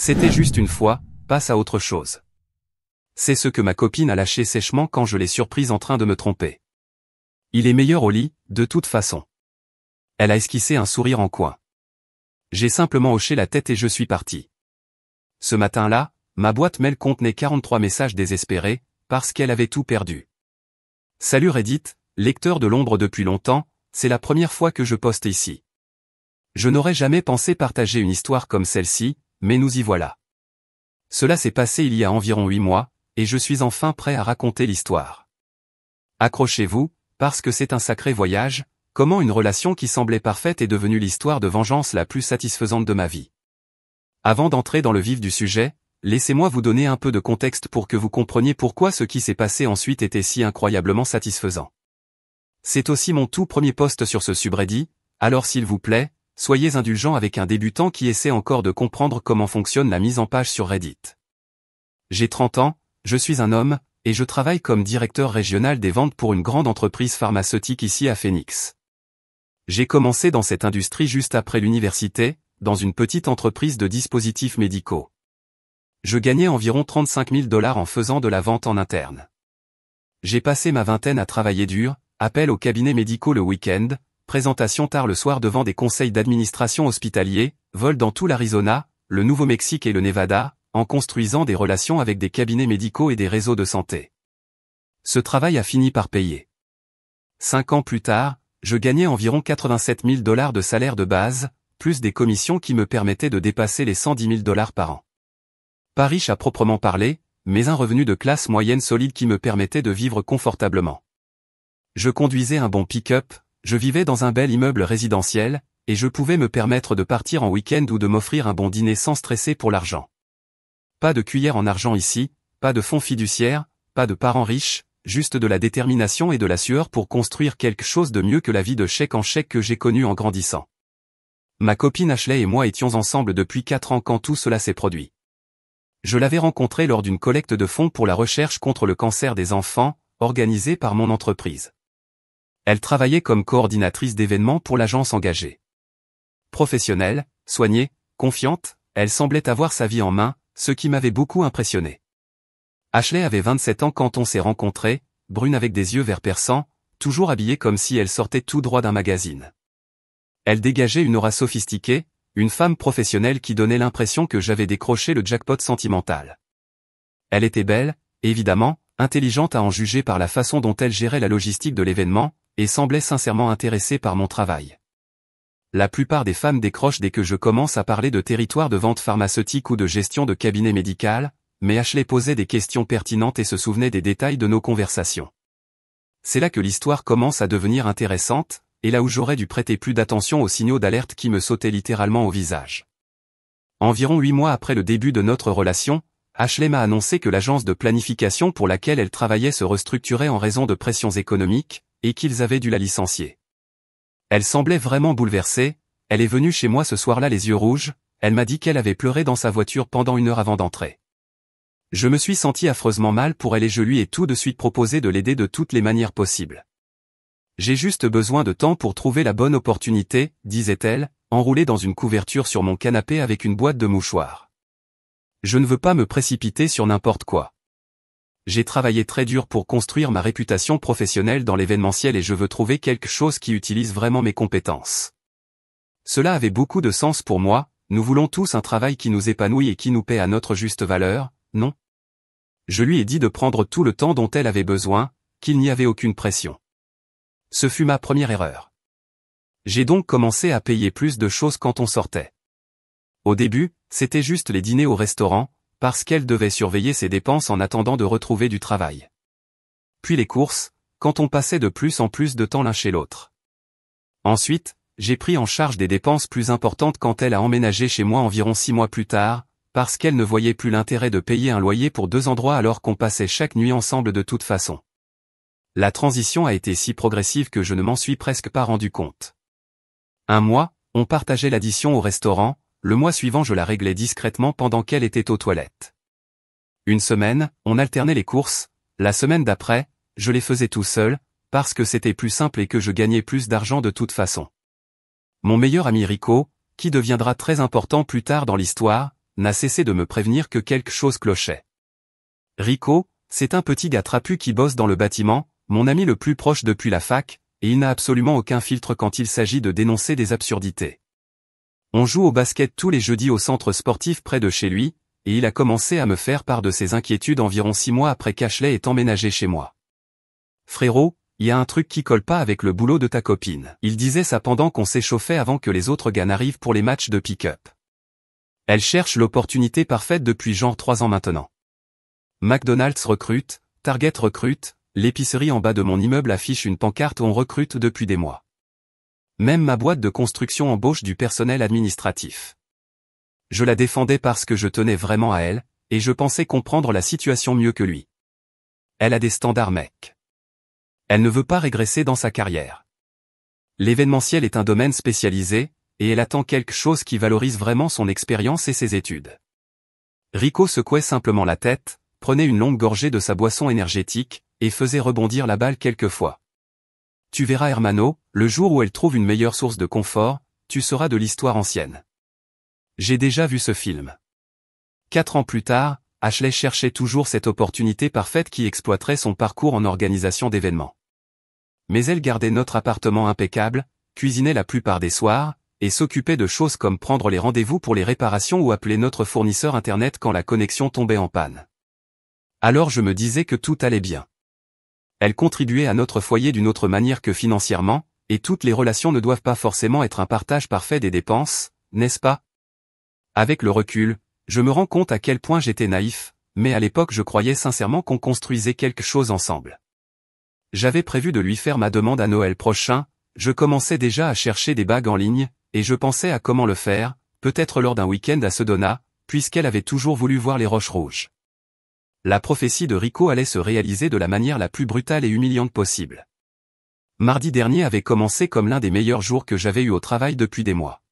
C'était juste une fois, passe à autre chose. C'est ce que ma copine a lâché sèchement quand je l'ai surprise en train de me tromper. Il est meilleur au lit, de toute façon. Elle a esquissé un sourire en coin. J'ai simplement hoché la tête et je suis parti. Ce matin-là, ma boîte mail contenait 43 messages désespérés, parce qu'elle avait tout perdu. Salut Reddit, lecteur de l'ombre depuis longtemps, c'est la première fois que je poste ici. Je n'aurais jamais pensé partager une histoire comme celle-ci, mais nous y voilà. Cela s'est passé il y a environ 8 mois, et je suis enfin prêt à raconter l'histoire. Accrochez-vous, parce que c'est un sacré voyage, comment une relation qui semblait parfaite est devenue l'histoire de vengeance la plus satisfaisante de ma vie. Avant d'entrer dans le vif du sujet, laissez-moi vous donner un peu de contexte pour que vous compreniez pourquoi ce qui s'est passé ensuite était si incroyablement satisfaisant. C'est aussi mon tout premier post sur ce subreddit, alors s'il vous plaît, soyez indulgents avec un débutant qui essaie encore de comprendre comment fonctionne la mise en page sur Reddit. J'ai 30 ans, je suis un homme, et je travaille comme directeur régional des ventes pour une grande entreprise pharmaceutique ici à Phoenix. J'ai commencé dans cette industrie juste après l'université, dans une petite entreprise de dispositifs médicaux. Je gagnais environ 35 000 $ en faisant de la vente en interne. J'ai passé ma vingtaine à travailler dur, appel aux cabinets médicaux le week-end, présentation tard le soir devant des conseils d'administration hospitaliers, vol dans tout l'Arizona, le Nouveau-Mexique et le Nevada, en construisant des relations avec des cabinets médicaux et des réseaux de santé. Ce travail a fini par payer. 5 ans plus tard, je gagnais environ 87 000 $ de salaire de base, plus des commissions qui me permettaient de dépasser les 110 000 $ par an. Pas riche à proprement parler, mais un revenu de classe moyenne solide qui me permettait de vivre confortablement. Je conduisais un bon pick-up, je vivais dans un bel immeuble résidentiel, et je pouvais me permettre de partir en week-end ou de m'offrir un bon dîner sans stresser pour l'argent. Pas de cuillère en argent ici, pas de fonds fiduciaires, pas de parents riches, juste de la détermination et de la sueur pour construire quelque chose de mieux que la vie de chèque en chèque que j'ai connue en grandissant. Ma copine Ashley et moi étions ensemble depuis 4 ans quand tout cela s'est produit. Je l'avais rencontrée lors d'une collecte de fonds pour la recherche contre le cancer des enfants, organisée par mon entreprise. Elle travaillait comme coordinatrice d'événements pour l'agence engagée. Professionnelle, soignée, confiante, elle semblait avoir sa vie en main, ce qui m'avait beaucoup impressionné. Ashley avait 27 ans quand on s'est rencontrés, brune avec des yeux vert perçants, toujours habillée comme si elle sortait tout droit d'un magazine. Elle dégageait une aura sophistiquée, une femme professionnelle qui donnait l'impression que j'avais décroché le jackpot sentimental. Elle était belle, évidemment, intelligente à en juger par la façon dont elle gérait la logistique de l'événement, et semblait sincèrement intéressée par mon travail. La plupart des femmes décrochent dès que je commence à parler de territoire de vente pharmaceutique ou de gestion de cabinet médical, mais Ashley posait des questions pertinentes et se souvenait des détails de nos conversations. C'est là que l'histoire commence à devenir intéressante, et là où j'aurais dû prêter plus d'attention aux signaux d'alerte qui me sautaient littéralement au visage. Environ 8 mois après le début de notre relation, Ashley m'a annoncé que l'agence de planification pour laquelle elle travaillait se restructurait en raison de pressions économiques, et qu'ils avaient dû la licencier. Elle semblait vraiment bouleversée, elle est venue chez moi ce soir-là les yeux rouges, elle m'a dit qu'elle avait pleuré dans sa voiture pendant 1 heure avant d'entrer. Je me suis senti affreusement mal pour elle et je lui ai tout de suite proposé de l'aider de toutes les manières possibles. J'ai juste besoin de temps pour trouver la bonne opportunité, disait-elle, enroulée dans une couverture sur mon canapé avec une boîte de mouchoirs. Je ne veux pas me précipiter sur n'importe quoi. J'ai travaillé très dur pour construire ma réputation professionnelle dans l'événementiel et je veux trouver quelque chose qui utilise vraiment mes compétences. Cela avait beaucoup de sens pour moi, nous voulons tous un travail qui nous épanouit et qui nous paie à notre juste valeur, non? Je lui ai dit de prendre tout le temps dont elle avait besoin, qu'il n'y avait aucune pression. Ce fut ma première erreur. J'ai donc commencé à payer plus de choses quand on sortait. Au début, c'était juste les dîners au restaurant, parce qu'elle devait surveiller ses dépenses en attendant de retrouver du travail. Puis les courses, quand on passait de plus en plus de temps l'un chez l'autre. Ensuite, j'ai pris en charge des dépenses plus importantes quand elle a emménagé chez moi environ 6 mois plus tard, parce qu'elle ne voyait plus l'intérêt de payer un loyer pour 2 endroits alors qu'on passait chaque nuit ensemble de toute façon. La transition a été si progressive que je ne m'en suis presque pas rendu compte. Un mois, on partageait l'addition au restaurant, le mois suivant je la réglais discrètement pendant qu'elle était aux toilettes. Une semaine, on alternait les courses, la semaine d'après, je les faisais tout seul, parce que c'était plus simple et que je gagnais plus d'argent de toute façon. Mon meilleur ami Rico, qui deviendra très important plus tard dans l'histoire, n'a cessé de me prévenir que quelque chose clochait. Rico, c'est un petit gars trapu qui bosse dans le bâtiment, mon ami le plus proche depuis la fac, et il n'a absolument aucun filtre quand il s'agit de dénoncer des absurdités. On joue au basket tous les jeudis au centre sportif près de chez lui, et il a commencé à me faire part de ses inquiétudes environ 6 mois après qu'Ashley ait emménagé chez moi. Frérot, il y a un truc qui colle pas avec le boulot de ta copine. Il disait ça pendant qu'on s'échauffait avant que les autres gars n'arrivent pour les matchs de pick-up. Elle cherche l'opportunité parfaite depuis genre 3 ans maintenant. McDonald's recrute, Target recrute, l'épicerie en bas de mon immeuble affiche une pancarte où on recrute depuis des mois. Même ma boîte de construction embauche du personnel administratif. Je la défendais parce que je tenais vraiment à elle, et je pensais comprendre la situation mieux que lui. Elle a des standards mec. Elle ne veut pas régresser dans sa carrière. L'événementiel est un domaine spécialisé, et elle attend quelque chose qui valorise vraiment son expérience et ses études. Rico secouait simplement la tête, prenait une longue gorgée de sa boisson énergétique, et faisait rebondir la balle quelquefois. Tu verras Hermano, le jour où elle trouve une meilleure source de confort, tu sauras de l'histoire ancienne. J'ai déjà vu ce film. 4 ans plus tard, Ashley cherchait toujours cette opportunité parfaite qui exploiterait son parcours en organisation d'événements. Mais elle gardait notre appartement impeccable, cuisinait la plupart des soirs, et s'occupait de choses comme prendre les rendez-vous pour les réparations ou appeler notre fournisseur internet quand la connexion tombait en panne. Alors je me disais que tout allait bien. Elle contribuait à notre foyer d'une autre manière que financièrement, et toutes les relations ne doivent pas forcément être un partage parfait des dépenses, n'est-ce pas? Avec le recul, je me rends compte à quel point j'étais naïf, mais à l'époque je croyais sincèrement qu'on construisait quelque chose ensemble. J'avais prévu de lui faire ma demande à Noël prochain, je commençais déjà à chercher des bagues en ligne, et je pensais à comment le faire, peut-être lors d'un week-end à Sedona, puisqu'elle avait toujours voulu voir les Roches Rouges. La prophétie de Rico allait se réaliser de la manière la plus brutale et humiliante possible. Mardi dernier avait commencé comme l'un des meilleurs jours que j'avais eu au travail depuis des mois.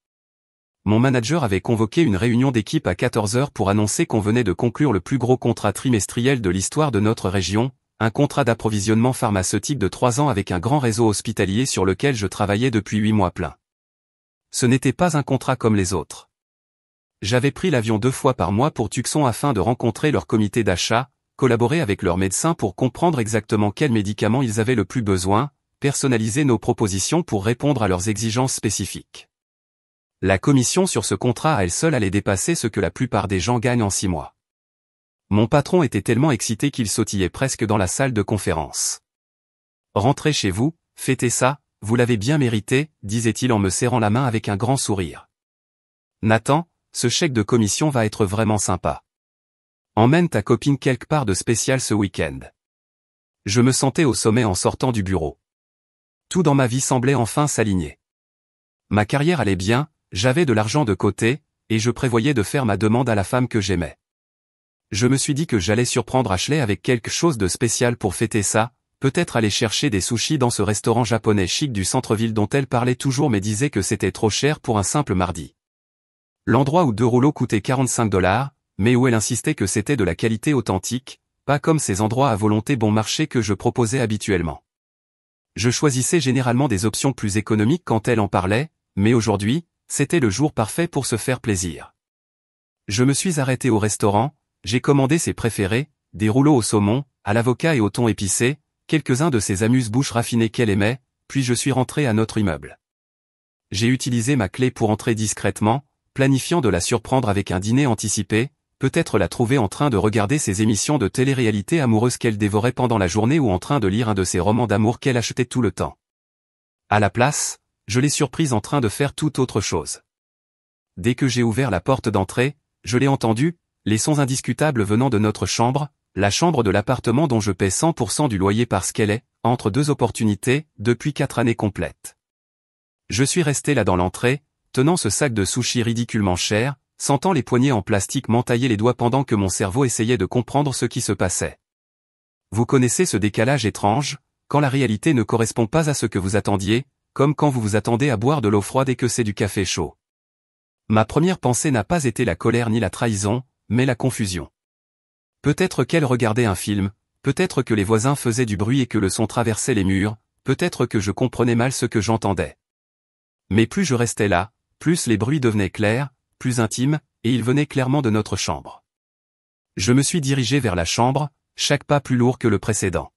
Mon manager avait convoqué une réunion d'équipe à 14 h pour annoncer qu'on venait de conclure le plus gros contrat trimestriel de l'histoire de notre région, un contrat d'approvisionnement pharmaceutique de 3 ans avec un grand réseau hospitalier sur lequel je travaillais depuis 8 mois pleins. Ce n'était pas un contrat comme les autres. J'avais pris l'avion 2 fois par mois pour Tucson afin de rencontrer leur comité d'achat, collaborer avec leurs médecins pour comprendre exactement quels médicaments ils avaient le plus besoin, personnaliser nos propositions pour répondre à leurs exigences spécifiques. La commission sur ce contrat à elle seule allait dépasser ce que la plupart des gens gagnent en 6 mois. Mon patron était tellement excité qu'il sautillait presque dans la salle de conférence. « Rentrez chez vous, fêtez ça, vous l'avez bien mérité, disait-il en me serrant la main avec un grand sourire. Nathan, ce chèque de commission va être vraiment sympa. Emmène ta copine quelque part de spécial ce week-end. » Je me sentais au sommet en sortant du bureau. Tout dans ma vie semblait enfin s'aligner. Ma carrière allait bien, j'avais de l'argent de côté, et je prévoyais de faire ma demande à la femme que j'aimais. Je me suis dit que j'allais surprendre Ashley avec quelque chose de spécial pour fêter ça, peut-être aller chercher des sushis dans ce restaurant japonais chic du centre-ville dont elle parlait toujours mais disait que c'était trop cher pour un simple mardi. L'endroit où 2 rouleaux coûtaient 45 $, mais où elle insistait que c'était de la qualité authentique, pas comme ces endroits à volonté bon marché que je proposais habituellement. Je choisissais généralement des options plus économiques quand elle en parlait, mais aujourd'hui, c'était le jour parfait pour se faire plaisir. Je me suis arrêté au restaurant, j'ai commandé ses préférés, des rouleaux au saumon, à l'avocat et au thon épicé, quelques-uns de ces amuse-bouches raffinés qu'elle aimait, puis je suis rentré à notre immeuble. J'ai utilisé ma clé pour entrer discrètement, planifiant de la surprendre avec un dîner anticipé, peut-être la trouver en train de regarder ses émissions de télé-réalité amoureuse qu'elle dévorait pendant la journée ou en train de lire un de ses romans d'amour qu'elle achetait tout le temps. À la place, je l'ai surprise en train de faire tout autre chose. Dès que j'ai ouvert la porte d'entrée, je l'ai entendu, les sons indiscutables venant de notre chambre, la chambre de l'appartement dont je paie 100% du loyer parce qu'elle est, entre 2 opportunités, depuis 4 années complètes. Je suis resté là dans l'entrée, tenant ce sac de sushis ridiculement cher, sentant les poignées en plastique m'entailler les doigts pendant que mon cerveau essayait de comprendre ce qui se passait. Vous connaissez ce décalage étrange, quand la réalité ne correspond pas à ce que vous attendiez, comme quand vous vous attendez à boire de l'eau froide et que c'est du café chaud. Ma première pensée n'a pas été la colère ni la trahison, mais la confusion. Peut-être qu'elle regardait un film, peut-être que les voisins faisaient du bruit et que le son traversait les murs, peut-être que je comprenais mal ce que j'entendais. Mais plus je restais là, plus les bruits devenaient clairs, plus intimes, et il venait clairement de notre chambre. Je me suis dirigé vers la chambre, chaque pas plus lourd que le précédent.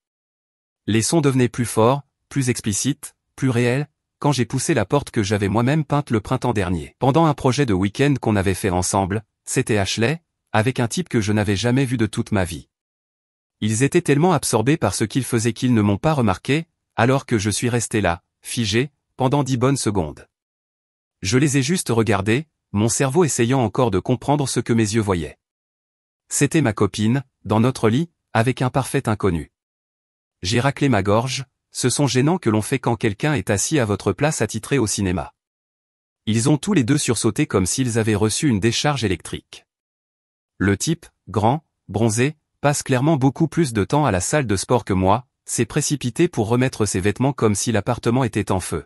Les sons devenaient plus forts, plus explicites, plus réels, quand j'ai poussé la porte que j'avais moi-même peinte le printemps dernier. Pendant un projet de week-end qu'on avait fait ensemble, c'était Ashley, avec un type que je n'avais jamais vu de toute ma vie. Ils étaient tellement absorbés par ce qu'ils faisaient qu'ils ne m'ont pas remarqué, alors que je suis resté là, figé, pendant 10 bonnes secondes. Je les ai juste regardés, mon cerveau essayant encore de comprendre ce que mes yeux voyaient. C'était ma copine, dans notre lit, avec un parfait inconnu. J'ai raclé ma gorge, ce son gênant que l'on fait quand quelqu'un est assis à votre place attitré au cinéma. Ils ont tous les deux sursauté comme s'ils avaient reçu une décharge électrique. Le type, grand, bronzé, passe clairement beaucoup plus de temps à la salle de sport que moi, s'est précipité pour remettre ses vêtements comme si l'appartement était en feu.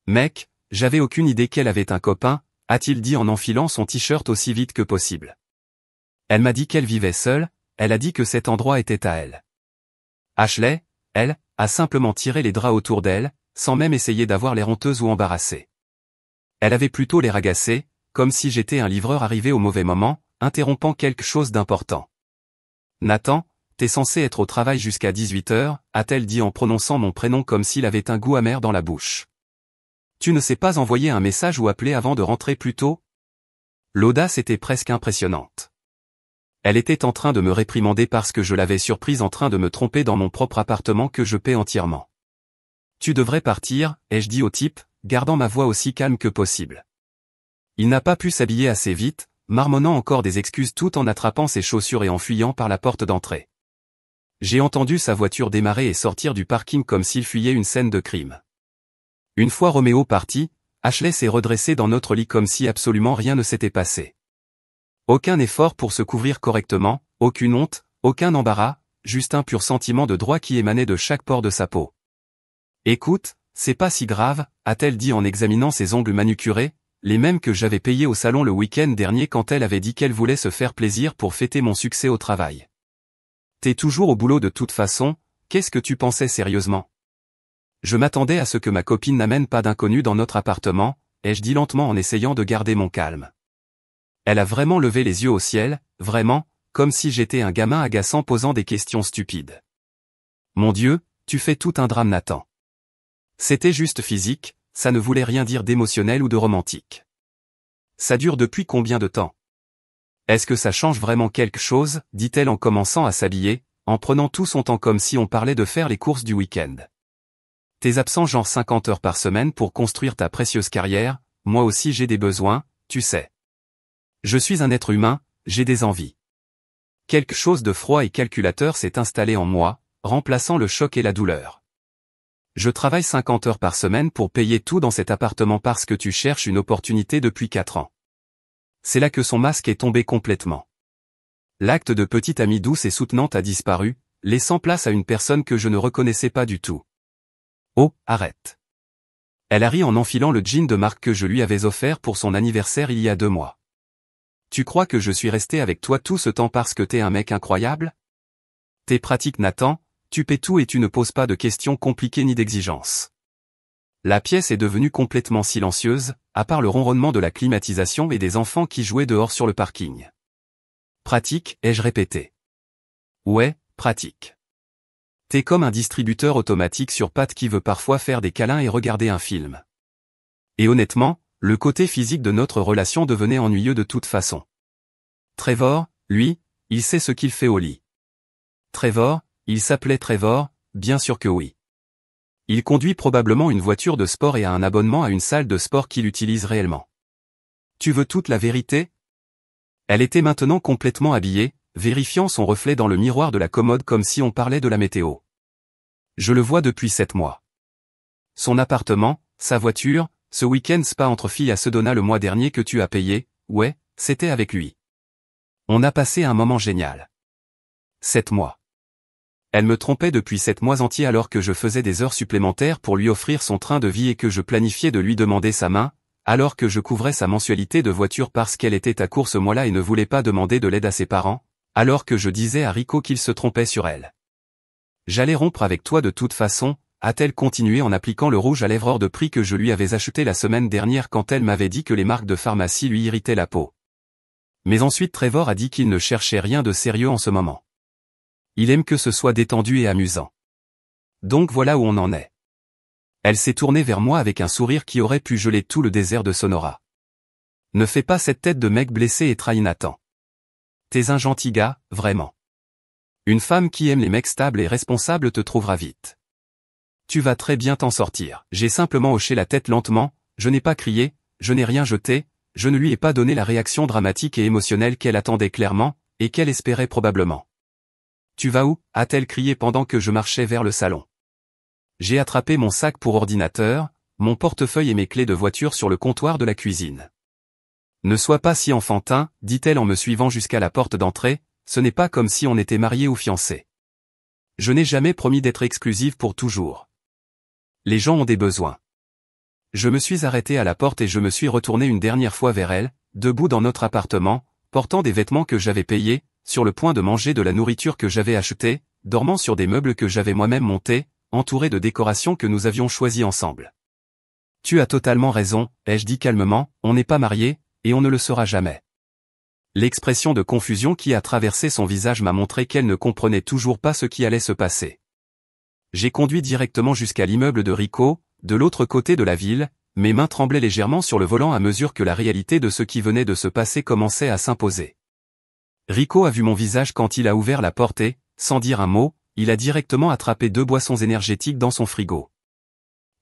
Mec, j'avais aucune idée qu'elle avait un copain, a-t-il dit en enfilant son t-shirt aussi vite que possible. Elle m'a dit qu'elle vivait seule, elle a dit que cet endroit était à elle. Ashley, elle, a simplement tiré les draps autour d'elle, sans même essayer d'avoir l'air honteuse ou embarrassée. Elle avait plutôt l'air agacée, comme si j'étais un livreur arrivé au mauvais moment, interrompant quelque chose d'important. Nathan, t'es censé être au travail jusqu'à 18h, a-t-elle dit en prononçant mon prénom comme s'il avait un goût amer dans la bouche. Tu ne sais pas envoyer un message ou appeler avant de rentrer plus tôt? L'audace était presque impressionnante. Elle était en train de me réprimander parce que je l'avais surprise en train de me tromper dans mon propre appartement que je paie entièrement. Tu devrais partir, ai-je dit au type, gardant ma voix aussi calme que possible. Il n'a pas pu s'habiller assez vite, marmonnant encore des excuses tout en attrapant ses chaussures et en fuyant par la porte d'entrée. J'ai entendu sa voiture démarrer et sortir du parking comme s'il fuyait une scène de crime. Une fois Roméo parti, Ashley s'est redressée dans notre lit comme si absolument rien ne s'était passé. Aucun effort pour se couvrir correctement, aucune honte, aucun embarras, juste un pur sentiment de droit qui émanait de chaque pore de sa peau. Écoute, c'est pas si grave, a-t-elle dit en examinant ses ongles manucurés, les mêmes que j'avais payés au salon le week-end dernier quand elle avait dit qu'elle voulait se faire plaisir pour fêter mon succès au travail. T'es toujours au boulot de toute façon, qu'est-ce que tu pensais sérieusement? Je m'attendais à ce que ma copine n'amène pas d'inconnu dans notre appartement, ai-je dit lentement en essayant de garder mon calme. Elle a vraiment levé les yeux au ciel, vraiment, comme si j'étais un gamin agaçant posant des questions stupides. Mon Dieu, tu fais tout un drame Nathan. C'était juste physique, ça ne voulait rien dire d'émotionnel ou de romantique. Ça dure depuis combien de temps? Est-ce que ça change vraiment quelque chose, dit-elle en commençant à s'habiller, en prenant tout son temps comme si on parlait de faire les courses du week-end. T'es absent genre 50 heures par semaine pour construire ta précieuse carrière, moi aussi j'ai des besoins, tu sais. Je suis un être humain, j'ai des envies. Quelque chose de froid et calculateur s'est installé en moi, remplaçant le choc et la douleur. Je travaille 50 heures par semaine pour payer tout dans cet appartement parce que tu cherches une opportunité depuis 4 ans. C'est là que son masque est tombé complètement. L'acte de petite amie douce et soutenante a disparu, laissant place à une personne que je ne reconnaissais pas du tout. Oh, arrête. Elle a ri en enfilant le jean de marque que je lui avais offert pour son anniversaire il y a 2 mois. Tu crois que je suis resté avec toi tout ce temps parce que t'es un mec incroyable? T'es pratique Nathan, tu paies tout et tu ne poses pas de questions compliquées ni d'exigences. La pièce est devenue complètement silencieuse, à part le ronronnement de la climatisation et des enfants qui jouaient dehors sur le parking. Pratique, ai-je répété. Ouais, pratique. T'es comme un distributeur automatique sur pattes qui veut parfois faire des câlins et regarder un film. Et honnêtement, le côté physique de notre relation devenait ennuyeux de toute façon. Trevor, lui, il sait ce qu'il fait au lit. Trevor, il s'appelait Trevor, bien sûr que oui. Il conduit probablement une voiture de sport et a un abonnement à une salle de sport qu'il utilise réellement. Tu veux toute la vérité? Elle était maintenant complètement habillée, vérifiant son reflet dans le miroir de la commode comme si on parlait de la météo. Je le vois depuis 7 mois. Son appartement, sa voiture, ce week-end spa entre filles à Sedona le mois dernier que tu as payé, ouais, c'était avec lui. On a passé un moment génial. 7 mois. Elle me trompait depuis 7 mois entiers alors que je faisais des heures supplémentaires pour lui offrir son train de vie et que je planifiais de lui demander sa main, alors que je couvrais sa mensualité de voiture parce qu'elle était à court ce mois-là et ne voulait pas demander de l'aide à ses parents, alors que je disais à Rico qu'il se trompait sur elle. J'allais rompre avec toi de toute façon, a-t-elle continué en appliquant le rouge à lèvres hors de prix que je lui avais acheté la semaine dernière quand elle m'avait dit que les marques de pharmacie lui irritaient la peau. Mais ensuite Trevor a dit qu'il ne cherchait rien de sérieux en ce moment. Il aime que ce soit détendu et amusant. Donc voilà où on en est. Elle s'est tournée vers moi avec un sourire qui aurait pu geler tout le désert de Sonora. Ne fais pas cette tête de mec blessé et trahi Nathan. T'es un gentil gars, vraiment. Une femme qui aime les mecs stables et responsables te trouvera vite. Tu vas très bien t'en sortir. J'ai simplement hoché la tête lentement, je n'ai pas crié, je n'ai rien jeté, je ne lui ai pas donné la réaction dramatique et émotionnelle qu'elle attendait clairement, et qu'elle espérait probablement. Tu vas où? A-t-elle crié pendant que je marchais vers le salon. J'ai attrapé mon sac pour ordinateur, mon portefeuille et mes clés de voiture sur le comptoir de la cuisine. Ne sois pas si enfantin, dit-elle en me suivant jusqu'à la porte d'entrée, ce n'est pas comme si on était mariés ou fiancés. Je n'ai jamais promis d'être exclusive pour toujours. Les gens ont des besoins. Je me suis arrêté à la porte et je me suis retourné une dernière fois vers elle, debout dans notre appartement, portant des vêtements que j'avais payés, sur le point de manger de la nourriture que j'avais achetée, dormant sur des meubles que j'avais moi-même montés, entouré de décorations que nous avions choisies ensemble. Tu as totalement raison, ai-je dit calmement, on n'est pas mariés, et on ne le sera jamais. L'expression de confusion qui a traversé son visage m'a montré qu'elle ne comprenait toujours pas ce qui allait se passer. J'ai conduit directement jusqu'à l'immeuble de Rico, de l'autre côté de la ville, mes mains tremblaient légèrement sur le volant à mesure que la réalité de ce qui venait de se passer commençait à s'imposer. Rico a vu mon visage quand il a ouvert la porte et, sans dire un mot, il a directement attrapé 2 boissons énergétiques dans son frigo.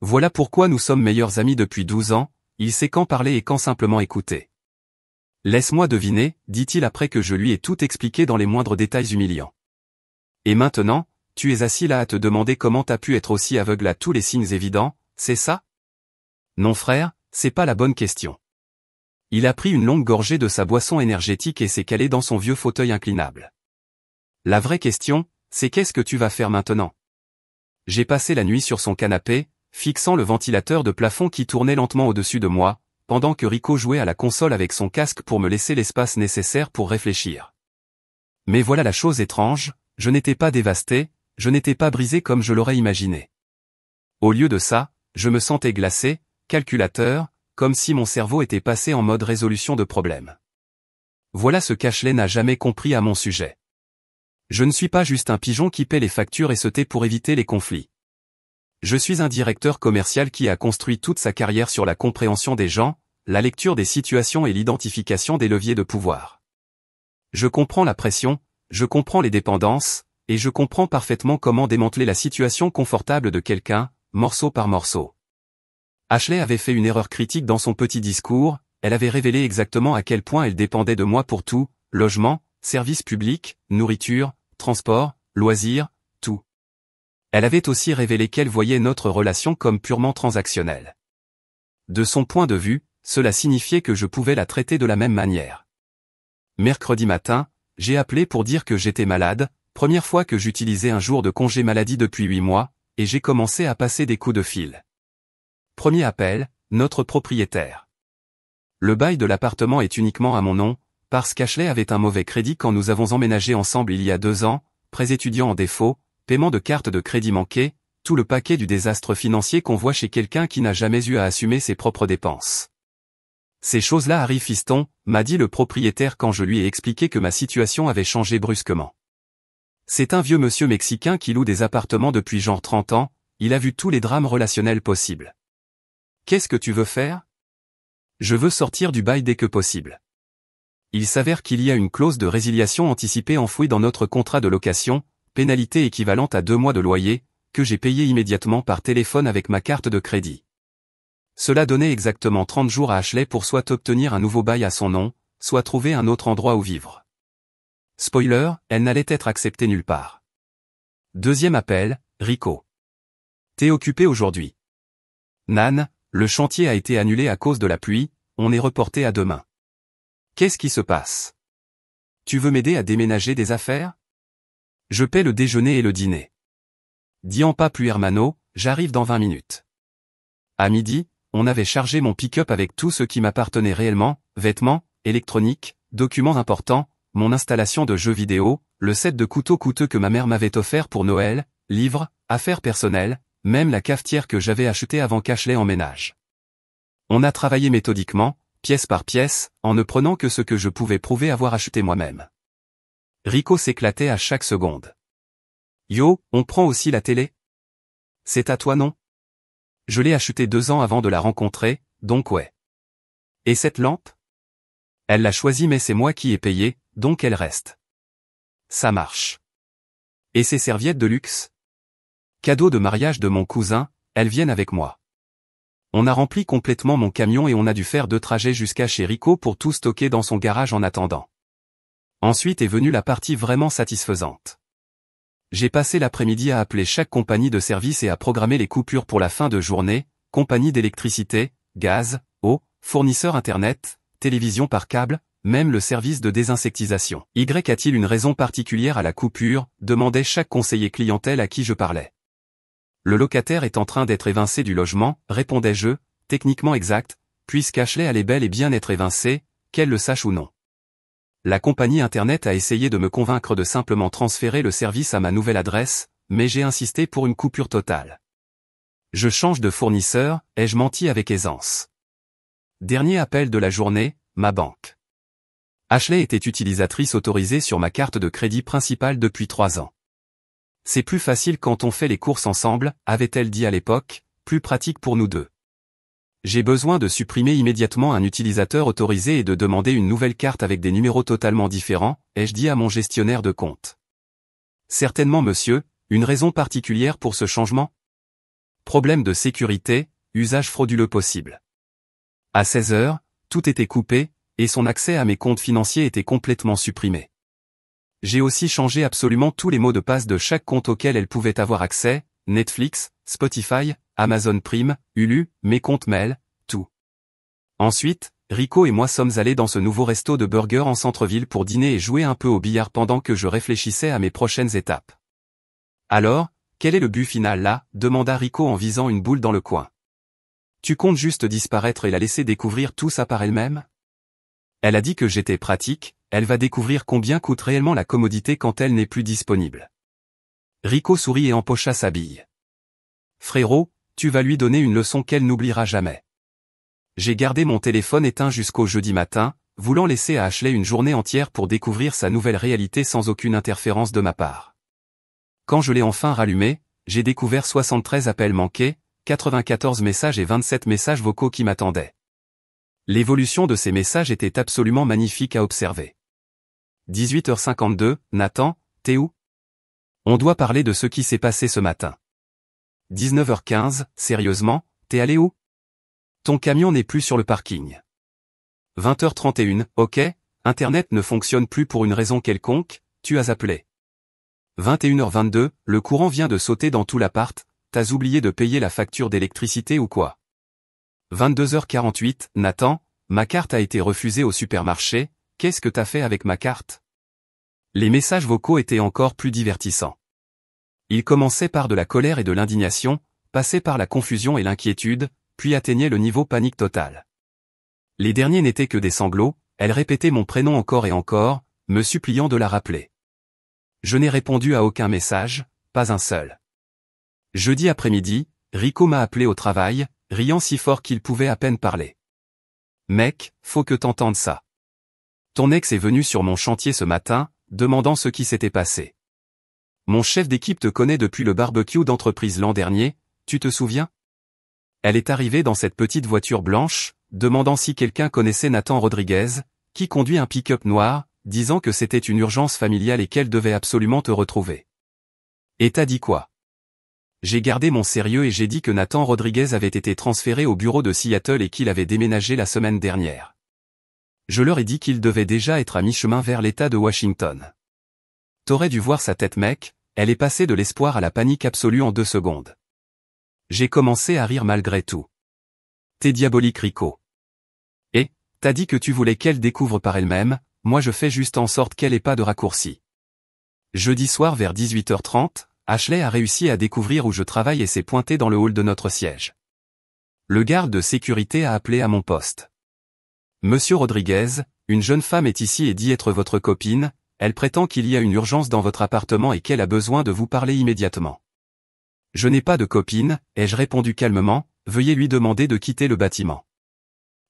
Voilà pourquoi nous sommes meilleurs amis depuis 12 ans, il sait quand parler et quand simplement écouter. Laisse-moi deviner, dit-il après que je lui ai tout expliqué dans les moindres détails humiliants. Et maintenant, tu es assis là à te demander comment t'as pu être aussi aveugle à tous les signes évidents, c'est ça? Non frère, c'est pas la bonne question. Il a pris une longue gorgée de sa boisson énergétique et s'est calé dans son vieux fauteuil inclinable. La vraie question, c'est qu'est-ce que tu vas faire maintenant? J'ai passé la nuit sur son canapé, fixant le ventilateur de plafond qui tournait lentement au-dessus de moi, pendant que Rico jouait à la console avec son casque pour me laisser l'espace nécessaire pour réfléchir. Mais voilà la chose étrange, je n'étais pas dévasté, je n'étais pas brisé comme je l'aurais imaginé. Au lieu de ça, je me sentais glacé, calculateur, comme si mon cerveau était passé en mode résolution de problèmes. Voilà ce qu'Ashley n'a jamais compris à mon sujet. Je ne suis pas juste un pigeon qui paie les factures et se tait pour éviter les conflits. Je suis un directeur commercial qui a construit toute sa carrière sur la compréhension des gens, la lecture des situations et l'identification des leviers de pouvoir. Je comprends la pression, je comprends les dépendances, et je comprends parfaitement comment démanteler la situation confortable de quelqu'un, morceau par morceau. Ashley avait fait une erreur critique dans son petit discours, elle avait révélé exactement à quel point elle dépendait de moi pour tout, logement, services publics, nourriture, transport, loisirs, tout. Elle avait aussi révélé qu'elle voyait notre relation comme purement transactionnelle. De son point de vue, cela signifiait que je pouvais la traiter de la même manière. Mercredi matin, j'ai appelé pour dire que j'étais malade, première fois que j'utilisais un jour de congé maladie depuis 8 mois, et j'ai commencé à passer des coups de fil. Premier appel, notre propriétaire. Le bail de l'appartement est uniquement à mon nom, parce qu'Ashley avait un mauvais crédit quand nous avons emménagé ensemble il y a 2 ans, prêts étudiants en défaut, paiement de carte de crédit manqué, tout le paquet du désastre financier qu'on voit chez quelqu'un qui n'a jamais eu à assumer ses propres dépenses. Ces choses-là arrivent fiston, m'a dit le propriétaire quand je lui ai expliqué que ma situation avait changé brusquement. C'est un vieux monsieur mexicain qui loue des appartements depuis genre 30 ans, il a vu tous les drames relationnels possibles. Qu'est-ce que tu veux faire? Je veux sortir du bail dès que possible. Il s'avère qu'il y a une clause de résiliation anticipée enfouie dans notre contrat de location, pénalité équivalente à 2 mois de loyer, que j'ai payé immédiatement par téléphone avec ma carte de crédit. Cela donnait exactement 30 jours à Ashley pour soit obtenir un nouveau bail à son nom, soit trouver un autre endroit où vivre. Spoiler, elle n'allait être acceptée nulle part. Deuxième appel, Rico. T'es occupé aujourd'hui? Nan, le chantier a été annulé à cause de la pluie, on est reporté à demain. Qu'est-ce qui se passe? Tu veux m'aider à déménager des affaires? Je paie le déjeuner et le dîner. Dis-en pas plus hermano, j'arrive dans 20 minutes. À midi, on avait chargé mon pick-up avec tout ce qui m'appartenait réellement, vêtements, électronique, documents importants, mon installation de jeux vidéo, le set de couteaux coûteux que ma mère m'avait offert pour Noël, livres, affaires personnelles, même la cafetière que j'avais achetée avant qu'Ashley emménage. On a travaillé méthodiquement, pièce par pièce, en ne prenant que ce que je pouvais prouver avoir acheté moi-même. Rico s'éclatait à chaque seconde. Yo, on prend aussi la télé? C'est à toi non? Je l'ai achetée 2 ans avant de la rencontrer, donc ouais. Et cette lampe? Elle l'a choisie mais c'est moi qui ai payé, donc elle reste. Ça marche. Et ces serviettes de luxe? Cadeau de mariage de mon cousin, elles viennent avec moi. On a rempli complètement mon camion et on a dû faire 2 trajets jusqu'à chez Rico pour tout stocker dans son garage en attendant. Ensuite est venue la partie vraiment satisfaisante. J'ai passé l'après-midi à appeler chaque compagnie de service et à programmer les coupures pour la fin de journée, compagnie d'électricité, gaz, eau, fournisseur internet, télévision par câble, même le service de désinsectisation. Y a-t-il une raison particulière à la coupure, demandait chaque conseiller clientèle à qui je parlais. Le locataire est en train d'être évincé du logement, répondais-je, techniquement exact, puisqu'Ashley allait bel et bien être évincée, qu'elle le sache ou non. La compagnie internet a essayé de me convaincre de simplement transférer le service à ma nouvelle adresse, mais j'ai insisté pour une coupure totale. Je change de fournisseur, ai-je menti avec aisance. Dernier appel de la journée, ma banque. Ashley était utilisatrice autorisée sur ma carte de crédit principale depuis 3 ans. C'est plus facile quand on fait les courses ensemble, avait-elle dit à l'époque, plus pratique pour nous deux. J'ai besoin de supprimer immédiatement un utilisateur autorisé et de demander une nouvelle carte avec des numéros totalement différents, ai-je dit à mon gestionnaire de compte. Certainement monsieur, une raison particulière pour ce changement? Problème de sécurité, usage frauduleux possible. À 16 heures, tout était coupé, et son accès à mes comptes financiers était complètement supprimé. J'ai aussi changé absolument tous les mots de passe de chaque compte auquel elle pouvait avoir accès, Netflix, Spotify, Amazon Prime, Hulu, mes comptes mail, tout. Ensuite, Rico et moi sommes allés dans ce nouveau resto de burgers en centre-ville pour dîner et jouer un peu au billard pendant que je réfléchissais à mes prochaines étapes. Alors, quel est le but final là? Demanda Rico en visant une boule dans le coin. Tu comptes juste disparaître et la laisser découvrir tout ça par elle-même? Elle a dit que j'étais pratique, elle va découvrir combien coûte réellement la commodité quand elle n'est plus disponible. Rico sourit et empocha sa bille. Frérot, tu vas lui donner une leçon qu'elle n'oubliera jamais. J'ai gardé mon téléphone éteint jusqu'au jeudi matin, voulant laisser à Ashley une journée entière pour découvrir sa nouvelle réalité sans aucune interférence de ma part. Quand je l'ai enfin rallumé, j'ai découvert 73 appels manqués, 94 messages et 27 messages vocaux qui m'attendaient. L'évolution de ces messages était absolument magnifique à observer. 18h52, Nathan, t'es où? On doit parler de ce qui s'est passé ce matin. 19h15, sérieusement, t'es allé où? Ton camion n'est plus sur le parking. 20h31, ok, Internet ne fonctionne plus pour une raison quelconque, tu as appelé. 21h22, le courant vient de sauter dans tout l'appart, t'as oublié de payer la facture d'électricité ou quoi? 22h48, Nathan, ma carte a été refusée au supermarché, qu'est-ce que t'as fait avec ma carte? Les messages vocaux étaient encore plus divertissants. Ils commençaient par de la colère et de l'indignation, passaient par la confusion et l'inquiétude, puis atteignaient le niveau panique total. Les derniers n'étaient que des sanglots, elle répétait mon prénom encore et encore, me suppliant de la rappeler. Je n'ai répondu à aucun message, pas un seul. Jeudi après-midi, Rico m'a appelé au travail, riant si fort qu'il pouvait à peine parler. Mec, faut que t'entendes ça. Ton ex est venu sur mon chantier ce matin, demandant ce qui s'était passé. Mon chef d'équipe te connaît depuis le barbecue d'entreprise l'an dernier, tu te souviens? Elle est arrivée dans cette petite voiture blanche, demandant si quelqu'un connaissait Nathan Rodriguez, qui conduit un pick-up noir, disant que c'était une urgence familiale et qu'elle devait absolument te retrouver. Et t'as dit quoi? J'ai gardé mon sérieux et j'ai dit que Nathan Rodriguez avait été transféré au bureau de Seattle et qu'il avait déménagé la semaine dernière. Je leur ai dit qu'il devait déjà être à mi-chemin vers l'État de Washington. T'aurais dû voir sa tête mec, elle est passée de l'espoir à la panique absolue en 2 secondes. J'ai commencé à rire malgré tout. T'es diabolique Rico. Et, t'as dit que tu voulais qu'elle découvre par elle-même, moi je fais juste en sorte qu'elle ait pas de raccourci. Jeudi soir vers 18h30, Ashley a réussi à découvrir où je travaille et s'est pointée dans le hall de notre siège. Le garde de sécurité a appelé à mon poste. Monsieur Rodriguez, une jeune femme est ici et dit être votre copine, elle prétend qu'il y a une urgence dans votre appartement et qu'elle a besoin de vous parler immédiatement. Je n'ai pas de copine, ai-je répondu calmement, veuillez lui demander de quitter le bâtiment.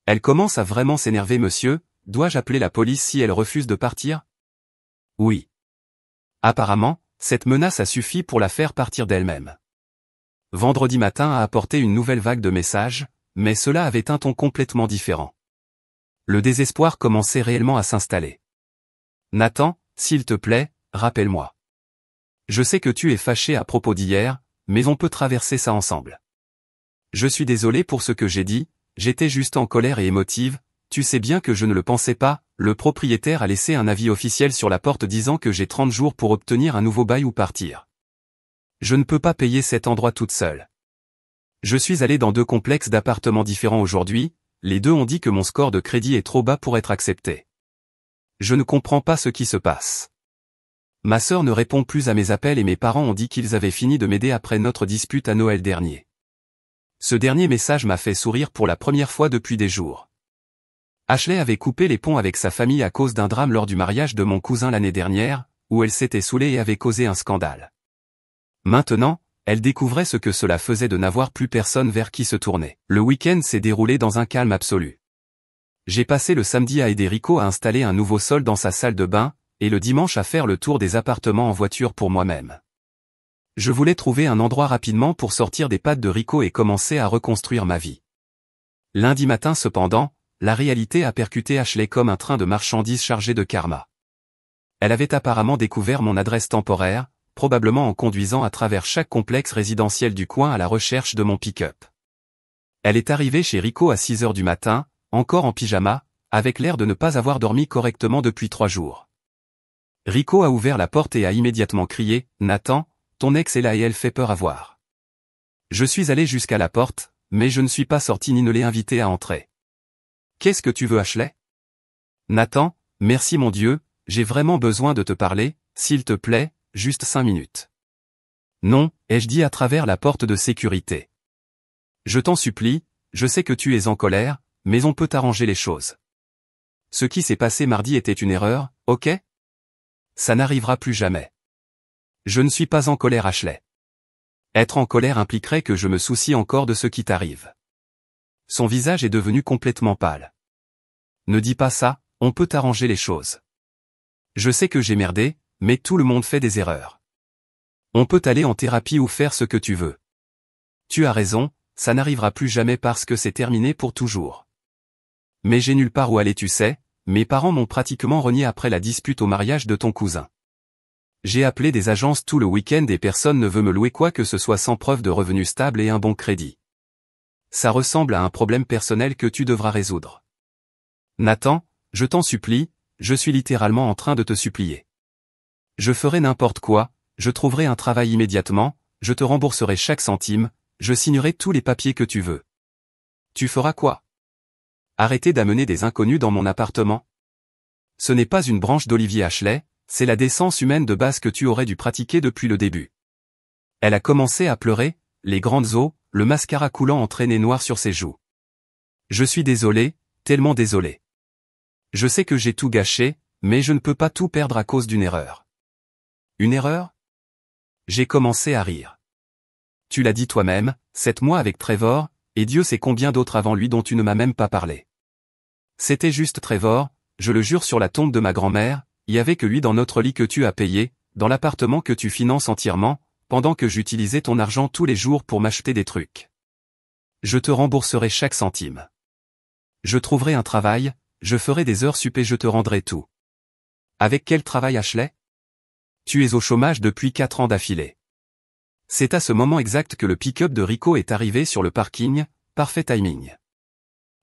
Elle commence à vraiment s'énerver monsieur, dois-je appeler la police si elle refuse de partir? Oui. Apparemment, cette menace a suffi pour la faire partir d'elle-même. Vendredi matin a apporté une nouvelle vague de messages, mais cela avait un ton complètement différent. Le désespoir commençait réellement à s'installer. Nathan, s'il te plaît, rappelle-moi. Je sais que tu es fâché à propos d'hier, mais on peut traverser ça ensemble. Je suis désolé pour ce que j'ai dit, j'étais juste en colère et émotive, tu sais bien que je ne le pensais pas, le propriétaire a laissé un avis officiel sur la porte disant que j'ai 30 jours pour obtenir un nouveau bail ou partir. Je ne peux pas payer cet endroit toute seule. Je suis allé dans 2 complexes d'appartements différents aujourd'hui, les 2 ont dit que mon score de crédit est trop bas pour être accepté. Je ne comprends pas ce qui se passe. Ma sœur ne répond plus à mes appels et mes parents ont dit qu'ils avaient fini de m'aider après notre dispute à Noël dernier. Ce dernier message m'a fait sourire pour la première fois depuis des jours. Ashley avait coupé les ponts avec sa famille à cause d'un drame lors du mariage de mon cousin l'année dernière, où elle s'était saoulée et avait causé un scandale. Maintenant, elle découvrait ce que cela faisait de n'avoir plus personne vers qui se tourner. Le week-end s'est déroulé dans un calme absolu. J'ai passé le samedi à aider Rico à installer un nouveau sol dans sa salle de bain, et le dimanche à faire le tour des appartements en voiture pour moi-même. Je voulais trouver un endroit rapidement pour sortir des pattes de Rico et commencer à reconstruire ma vie. Lundi matin cependant, la réalité a percuté Ashley comme un train de marchandises chargé de karma. Elle avait apparemment découvert mon adresse temporaire, probablement en conduisant à travers chaque complexe résidentiel du coin à la recherche de mon pick-up. Elle est arrivée chez Rico à 6 heures du matin, encore en pyjama, avec l'air de ne pas avoir dormi correctement depuis 3 jours. Rico a ouvert la porte et a immédiatement crié « Nathan, ton ex est là et elle fait peur à voir ». Je suis allé jusqu'à la porte, mais je ne suis pas sorti ni ne l'ai invité à entrer. « Qu'est-ce que tu veux Ashley ?»« Nathan, merci mon Dieu, j'ai vraiment besoin de te parler, s'il te plaît, juste 5 minutes. »« Non, ai-je dit à travers la porte de sécurité. Je t'en supplie, je sais que tu es en colère, mais on peut arranger les choses. Ce qui s'est passé mardi était une erreur, ok ? Ça n'arrivera plus jamais. Je ne suis pas en colère Ashley. Être en colère impliquerait que je me soucie encore de ce qui t'arrive. Son visage est devenu complètement pâle. Ne dis pas ça, on peut arranger les choses. Je sais que j'ai merdé, mais tout le monde fait des erreurs. On peut aller en thérapie ou faire ce que tu veux. Tu as raison, ça n'arrivera plus jamais parce que c'est terminé pour toujours. Mais j'ai nulle part où aller tu sais, mes parents m'ont pratiquement renié après la dispute au mariage de ton cousin. J'ai appelé des agences tout le week-end et personne ne veut me louer quoi que ce soit sans preuve de revenus stables et un bon crédit. Ça ressemble à un problème personnel que tu devras résoudre. Nathan, je t'en supplie, je suis littéralement en train de te supplier. Je ferai n'importe quoi, je trouverai un travail immédiatement, je te rembourserai chaque centime, je signerai tous les papiers que tu veux. Tu feras quoi ? Arrêter d'amener des inconnus dans mon appartement ? Ce n'est pas une branche d'Olivier Ashley, c'est la décence humaine de base que tu aurais dû pratiquer depuis le début. Elle a commencé à pleurer, les grandes os, le mascara coulant entraîné noir sur ses joues. Je suis désolé, tellement désolé. Je sais que j'ai tout gâché, mais je ne peux pas tout perdre à cause d'une erreur. Une erreur ? J'ai commencé à rire. Tu l'as dit toi-même, 7 mois avec Trevor, et Dieu sait combien d'autres avant lui dont tu ne m'as même pas parlé. C'était juste Trevor, je le jure sur la tombe de ma grand-mère, il y avait que lui dans notre lit que tu as payé, dans l'appartement que tu finances entièrement, pendant que j'utilisais ton argent tous les jours pour m'acheter des trucs. Je te rembourserai chaque centime. Je trouverai un travail, je ferai des heures sup et je te rendrai tout. Avec quel travail Ashley ? Tu es au chômage depuis 4 ans d'affilée. C'est à ce moment exact que le pick-up de Rico est arrivé sur le parking, parfait timing.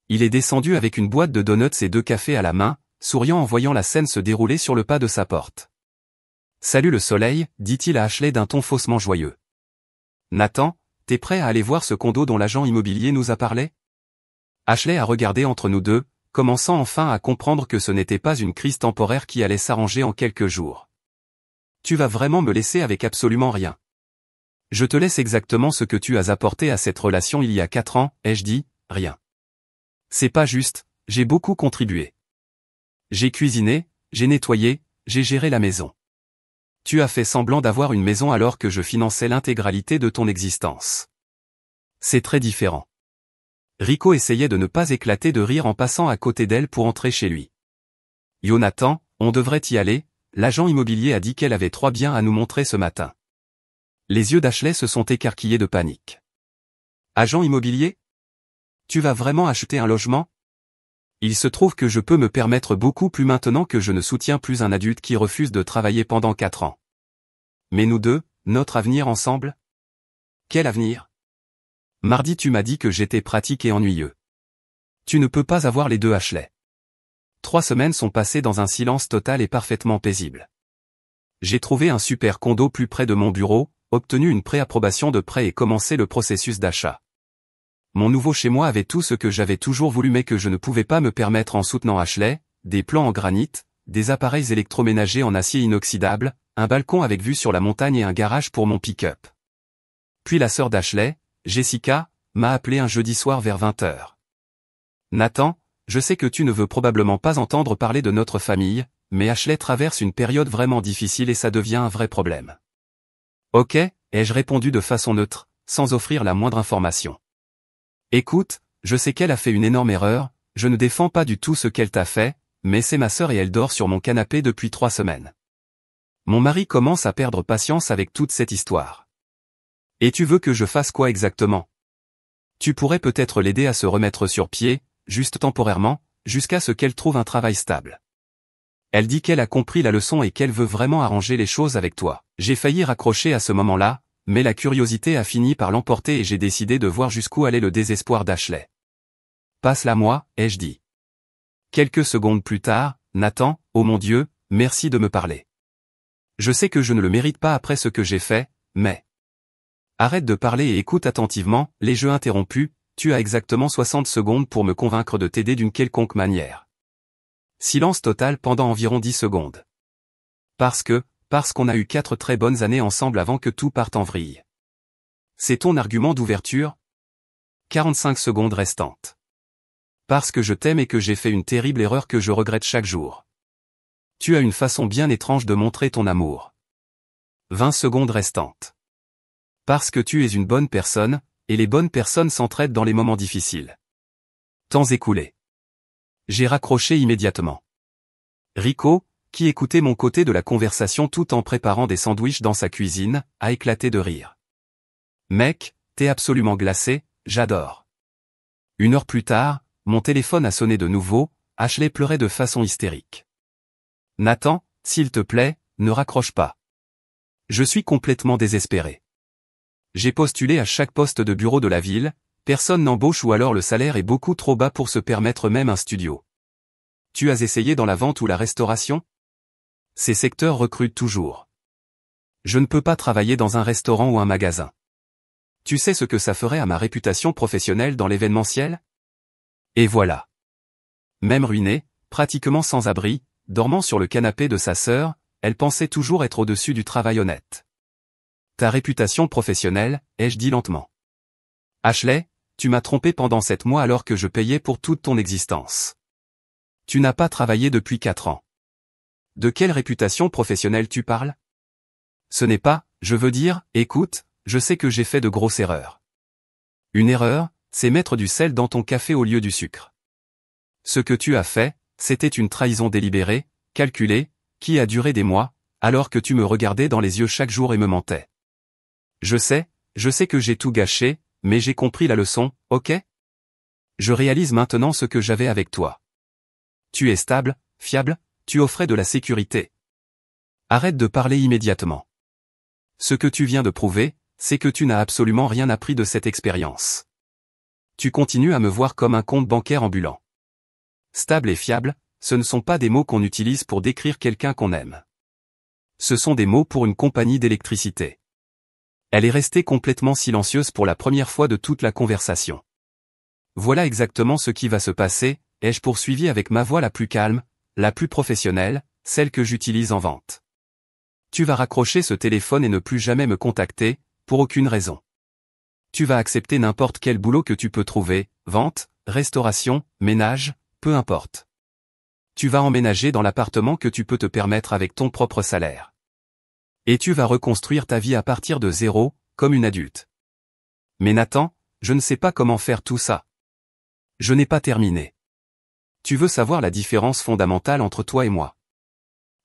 Il est descendu avec une boîte de donuts et 2 cafés à la main, souriant en voyant la scène se dérouler sur le pas de sa porte. « Salut le soleil », dit-il à Ashley d'un ton faussement joyeux. « Nathan, t'es prêt à aller voir ce condo dont l'agent immobilier nous a parlé ?» Ashley a regardé entre nous deux, commençant enfin à comprendre que ce n'était pas une crise temporaire qui allait s'arranger en quelques jours. « Tu vas vraiment me laisser avec absolument rien. Je te laisse exactement ce que tu as apporté à cette relation il y a 4 ans, ai-je dit, rien. C'est pas juste, j'ai beaucoup contribué. J'ai cuisiné, j'ai nettoyé, j'ai géré la maison. Tu as fait semblant d'avoir une maison alors que je finançais l'intégralité de ton existence. C'est très différent. Rico essayait de ne pas éclater de rire en passant à côté d'elle pour entrer chez lui. Jonathan, on devrait y aller, l'agent immobilier a dit qu'elle avait 3 biens à nous montrer ce matin. Les yeux d'Ashley se sont écarquillés de panique. Agent immobilier? Tu vas vraiment acheter un logement? Il se trouve que je peux me permettre beaucoup plus maintenant que je ne soutiens plus un adulte qui refuse de travailler pendant 4 ans. Mais nous deux, notre avenir ensemble? Quel avenir? Mardi tu m'as dit que j'étais pratique et ennuyeux. Tu ne peux pas avoir les deux, Ashley. 3 semaines sont passées dans un silence total et parfaitement paisible. J'ai trouvé un super condo plus près de mon bureau, obtenu une préapprobation de prêt et commencé le processus d'achat. Mon nouveau chez moi avait tout ce que j'avais toujours voulu mais que je ne pouvais pas me permettre en soutenant Ashley, des plans en granit, des appareils électroménagers en acier inoxydable, un balcon avec vue sur la montagne et un garage pour mon pick-up. Puis la sœur d'Ashley, Jessica, m'a appelé un jeudi soir vers 20h. Nathan, je sais que tu ne veux probablement pas entendre parler de notre famille, mais Ashley traverse une période vraiment difficile et ça devient un vrai problème. Ok, ai-je répondu de façon neutre, sans offrir la moindre information. Écoute, je sais qu'elle a fait une énorme erreur, je ne défends pas du tout ce qu'elle t'a fait, mais c'est ma sœur et elle dort sur mon canapé depuis 3 semaines. Mon mari commence à perdre patience avec toute cette histoire. Et tu veux que je fasse quoi exactement? Tu pourrais peut-être l'aider à se remettre sur pied, juste temporairement, jusqu'à ce qu'elle trouve un travail stable. Elle dit qu'elle a compris la leçon et qu'elle veut vraiment arranger les choses avec toi. J'ai failli raccrocher à ce moment-là, mais la curiosité a fini par l'emporter et j'ai décidé de voir jusqu'où allait le désespoir d'Ashley. Passe-la moi, ai-je dit. Quelques secondes plus tard, Nathan, oh mon Dieu, merci de me parler. Je sais que je ne le mérite pas après ce que j'ai fait, mais... Arrête de parler et écoute attentivement, les jeux interrompus, tu as exactement 60 secondes pour me convaincre de t'aider d'une quelconque manière. Silence total pendant environ 10 secondes. Parce qu'on a eu 4 très bonnes années ensemble avant que tout parte en vrille. C'est ton argument d'ouverture? 45 secondes restantes. Parce que je t'aime et que j'ai fait une terrible erreur que je regrette chaque jour. Tu as une façon bien étrange de montrer ton amour. 20 secondes restantes. Parce que tu es une bonne personne, et les bonnes personnes s'entraident dans les moments difficiles. Temps écoulé. J'ai raccroché immédiatement. Rico, qui écoutait mon côté de la conversation tout en préparant des sandwichs dans sa cuisine, a éclaté de rire. Mec, t'es absolument glacé, j'adore. 1 heure plus tard, mon téléphone a sonné de nouveau, Ashley pleurait de façon hystérique. Nathan, s'il te plaît, ne raccroche pas. Je suis complètement désespéré. J'ai postulé à chaque poste de bureau de la ville, personne n'embauche ou alors le salaire est beaucoup trop bas pour se permettre même un studio. Tu as essayé dans la vente ou la restauration? Ces secteurs recrutent toujours. Je ne peux pas travailler dans un restaurant ou un magasin. Tu sais ce que ça ferait à ma réputation professionnelle dans l'événementiel? Et voilà. Même ruinée, pratiquement sans abri, dormant sur le canapé de sa sœur, elle pensait toujours être au-dessus du travail honnête. Ta réputation professionnelle, ai-je dit lentement. Ashley, tu m'as trompé pendant 7 mois alors que je payais pour toute ton existence. Tu n'as pas travaillé depuis 4 ans. De quelle réputation professionnelle tu parles? Ce n'est pas, je veux dire, écoute, je sais que j'ai fait de grosses erreurs. Une erreur, c'est mettre du sel dans ton café au lieu du sucre. Ce que tu as fait, c'était une trahison délibérée, calculée, qui a duré des mois, alors que tu me regardais dans les yeux chaque jour et me mentais. Je sais que j'ai tout gâché, mais j'ai compris la leçon, ok? Je réalise maintenant ce que j'avais avec toi. Tu es stable, fiable, tu offrais de la sécurité. Arrête de parler immédiatement. Ce que tu viens de prouver, c'est que tu n'as absolument rien appris de cette expérience. Tu continues à me voir comme un compte bancaire ambulant. Stable et fiable, ce ne sont pas des mots qu'on utilise pour décrire quelqu'un qu'on aime. Ce sont des mots pour une compagnie d'électricité. Elle est restée complètement silencieuse pour la première fois de toute la conversation. Voilà exactement ce qui va se passer, ai-je poursuivi avec ma voix la plus calme, la plus professionnelle, celle que j'utilise en vente. Tu vas raccrocher ce téléphone et ne plus jamais me contacter, pour aucune raison. Tu vas accepter n'importe quel boulot que tu peux trouver, vente, restauration, ménage, peu importe. Tu vas emménager dans l'appartement que tu peux te permettre avec ton propre salaire. Et tu vas reconstruire ta vie à partir de zéro, comme une adulte. Mais Nathan, je ne sais pas comment faire tout ça. Je n'ai pas terminé. Tu veux savoir la différence fondamentale entre toi et moi?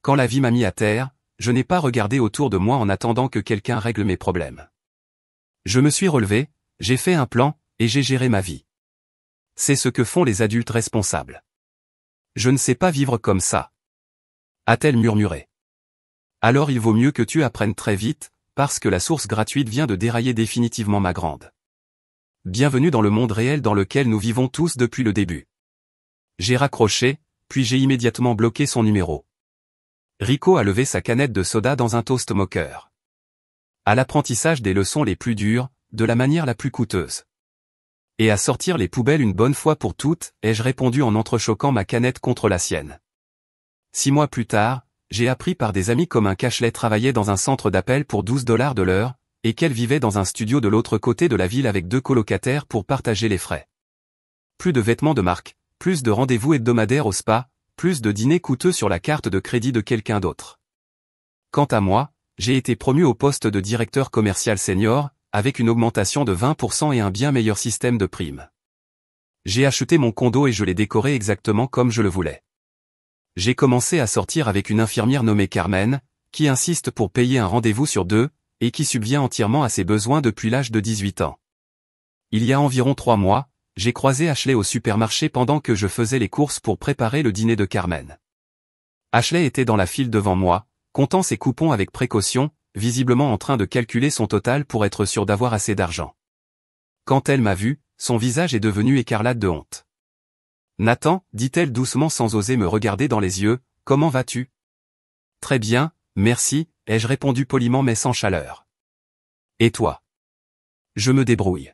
Quand la vie m'a mis à terre, je n'ai pas regardé autour de moi en attendant que quelqu'un règle mes problèmes. Je me suis relevé, j'ai fait un plan, et j'ai géré ma vie. C'est ce que font les adultes responsables. Je ne sais pas vivre comme ça, a-t-elle murmuré. Alors il vaut mieux que tu apprennes très vite, parce que la source gratuite vient de dérailler définitivement ma grande. Bienvenue dans le monde réel dans lequel nous vivons tous depuis le début. J'ai raccroché, puis j'ai immédiatement bloqué son numéro. Rico a levé sa canette de soda dans un toast moqueur. À l'apprentissage des leçons les plus dures, de la manière la plus coûteuse. Et à sortir les poubelles une bonne fois pour toutes, ai-je répondu en entrechoquant ma canette contre la sienne. 6 mois plus tard, j'ai appris par des amis comme un Cachelet travaillait dans un centre d'appel pour $12 de l'heure, et qu'elle vivait dans un studio de l'autre côté de la ville avec 2 colocataires pour partager les frais. Plus de vêtements de marque, plus de rendez-vous hebdomadaires au spa, plus de dîners coûteux sur la carte de crédit de quelqu'un d'autre. Quant à moi, j'ai été promu au poste de directeur commercial senior, avec une augmentation de 20% et un bien meilleur système de primes. J'ai acheté mon condo et je l'ai décoré exactement comme je le voulais. J'ai commencé à sortir avec une infirmière nommée Carmen, qui insiste pour payer un rendez-vous sur 2, et qui subvient entièrement à ses besoins depuis l'âge de 18 ans. Il y a environ 3 mois, j'ai croisé Ashley au supermarché pendant que je faisais les courses pour préparer le dîner de Carmen. Ashley était dans la file devant moi, comptant ses coupons avec précaution, visiblement en train de calculer son total pour être sûr d'avoir assez d'argent. Quand elle m'a vu, son visage est devenu écarlate de honte. « Nathan, dit-elle doucement sans oser me regarder dans les yeux, comment vas-tu? » « Très bien, merci, ai-je répondu poliment mais sans chaleur. « Et toi? » ?»« Je me débrouille.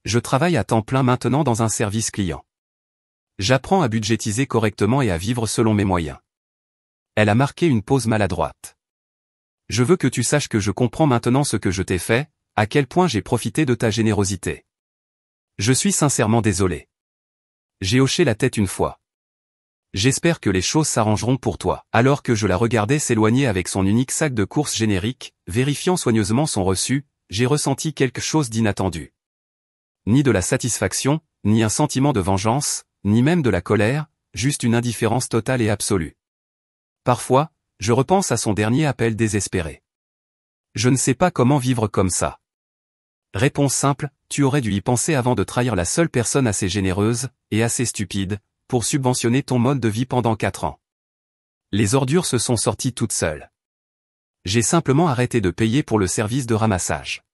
Je travaille à temps plein maintenant dans un service client. J'apprends à budgétiser correctement et à vivre selon mes moyens. » Elle a marqué une pause maladroite. « Je veux que tu saches que je comprends maintenant ce que je t'ai fait, à quel point j'ai profité de ta générosité. Je suis sincèrement désolé. » J'ai hoché la tête une fois. J'espère que les choses s'arrangeront pour toi. Alors que je la regardais s'éloigner avec son unique sac de courses générique, vérifiant soigneusement son reçu, j'ai ressenti quelque chose d'inattendu. Ni de la satisfaction, ni un sentiment de vengeance, ni même de la colère, juste une indifférence totale et absolue. Parfois, je repense à son dernier appel désespéré. Je ne sais pas comment vivre comme ça. Réponse simple, tu aurais dû y penser avant de trahir la seule personne assez généreuse, et assez stupide, pour subventionner ton mode de vie pendant 4 ans. Les ordures se sont sorties toutes seules. J'ai simplement arrêté de payer pour le service de ramassage.